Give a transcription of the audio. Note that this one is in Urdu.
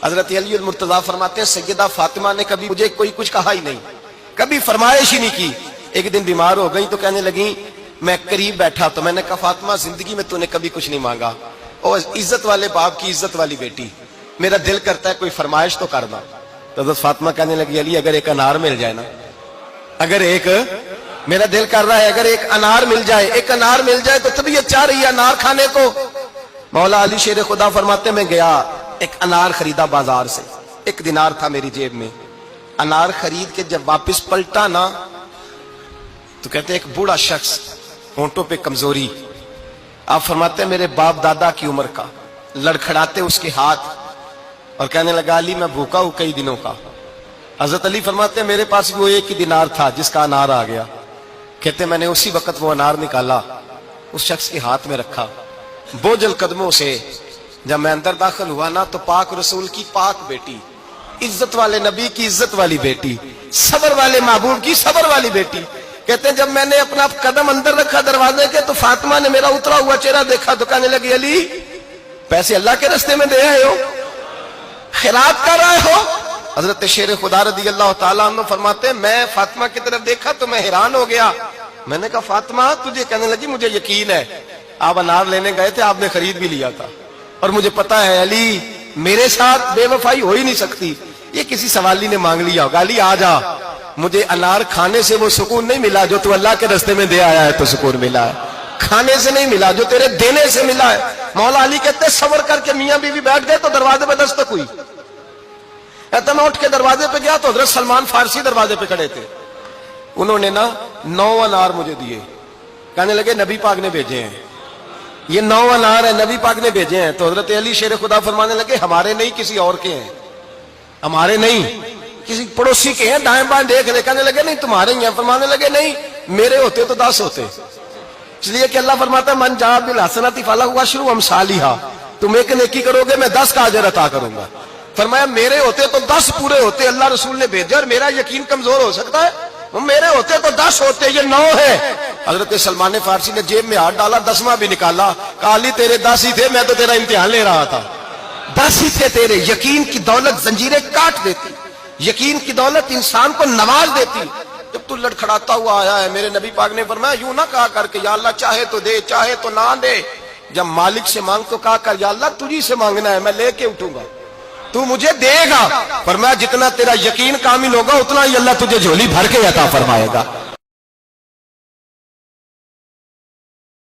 حضرت علی المرتضیٰ فرماتے ہیں سیدہ فاطمہ نے کبھی مجھے کوئی کچھ کہا ہی نہیں، کبھی فرمائش ہی نہیں کی۔ ایک دن بیمار ہو گئی تو کہنے لگی، میں قریب بیٹھا تو میں نے کہا فاطمہ زندگی میں تو نے کبھی کچھ نہیں مانگا، اور عزت والے باپ کی عزت والی بیٹی، میرا دل کرتا ہے کوئی فرمائش تو کرنا۔ تو حضرت فاطمہ کہنے لگی علی اگر ایک انار مل جائے نا، اگر ایک، میرا دل کر رہا ہے اگر ایک انار مل جائے، ایک انار مل جائے تو طبیعت چاہ رہی ہے انار کھانے کو۔ مولا علی شیر خدا فرماتے میں گیا، ایک انار خریدا بازار سے، 1 دینار تھا میری جیب میں، انار خرید کے جب واپس پلٹا نا تو کہتے ہیں ایک بوڑھا شخص، ہونٹوں پہ کمزوری، آپ فرماتے ہیں میرے باپ دادا کی عمر کا، لڑکھڑاتے اس کے ہاتھ اور کہنے لگا علی میں بھوکا ہوں کئی دنوں کا۔ حضرت علی فرماتے ہیں میرے پاس وہ 1 ہی دینار تھا جس کا انار آ گیا، کہتے میں نے اسی وقت وہ انار نکالا، اس شخص کے ہاتھ میں رکھا، بوجھل قدموں سے جب میں اندر داخل ہوا نا تو پاک رسول کی پاک بیٹی، عزت والے نبی کی عزت والی بیٹی، صبر والے محبوب کی صبر والی بیٹی، کہتے ہیں جب میں نے اپنا قدم اندر رکھا دروازے کے تو فاطمہ نے میرا اترا ہوا چہرہ دیکھا تو کہنے لگی علی پیسے اللہ کے راستے میں دے آئے ہو، خیرات کر رہے ہو؟ حضرت شیر خدا رضی اللہ تعالیٰ عنہ فرماتے ہیں میں فاطمہ کی طرف دیکھا تو میں حیران ہو گیا، میں نے کہا فاطمہ تجھے؟ کہنے لگی مجھے یقین ہے آپ انار لینے گئے تھے، آپ نے خرید بھی لیا تھا، اور مجھے پتا ہے علی میرے ساتھ بے وفائی ہو ہی نہیں سکتی، یہ کسی سوالی نے مانگ لیا ہوگا، علی آ جا، مجھے انار کھانے سے وہ سکون نہیں ملا جو تو اللہ کے راستے میں دے آیا ہے تو سکون ملا ہے، کھانے سے نہیں ملا جو تیرے دینے سے ملا ہے۔ مولا علی کہتے صبر کر کے میاں بیوی بیٹھ گئے تو دروازے پہ دستک ہوئی، کہتا میں اٹھ کے دروازے پہ گیا تو حضرت سلمان فارسی دروازے پہ کھڑے تھے، انہوں نے نا 9 انار مجھے دیے، کہنے لگے نبی پاک نے بھیجے ہیں، یہ 9 انار ہیں نبی پاک نے بھیجے ہیں۔ تو حضرت علی شیر خدا فرمانے لگے ہمارے نہیں کسی اور کے ہیں، ہمارے نہیں کسی پڑوسی کے ہیں، دائیں بائیں دیکھ رہے، کہنے لگے نہیں تمہارے ہی ہیں، فرمانے لگے نہیں میرے ہوتے تو 10 ہوتے، اس لیے کہ اللہ فرماتا ہے من جاء بالحسنۃ فلہ عشر امثالھا، تم ایک نیکی کرو گے میں 10 کا اجر عطا کروں گا۔ فرمایا میرے ہوتے تو 10 پورے ہوتے، اللہ رسول نے بھیجا اور میرا یقین کمزور ہو سکتا ہے، میرے ہوتے تو 10 ہوتے، یہ 9 ہے۔ حضرت سلمان فارسی نے جیب میں ہاتھ ڈالا، 10واں بھی نکالا، کہا علی تیرے 10 ہی تھے، میں تو تیرا امتحان لے رہا تھا، 10 ہی تھے تیرے۔ یقین کی دولت زنجیریں کاٹ دیتی، یقین کی دولت انسان کو نواز دیتی۔ جب تو لڑکھڑاتا ہوا آیا ہے، میرے نبی پاک نے فرمایا یوں نہ کہا کر کے یا اللہ چاہے تو دے چاہے تو نہ دے، جب مالک سے مانگ تو کہا کر یا اللہ تجھی سے مانگنا ہے، میں لے کے اٹھوں گا، تو مجھے دے گا۔ فرمایا جتنا تیرا یقین کامل ہوگا اتنا ہی اللہ تجھے جھولی بھر کے عطا فرمائے گا۔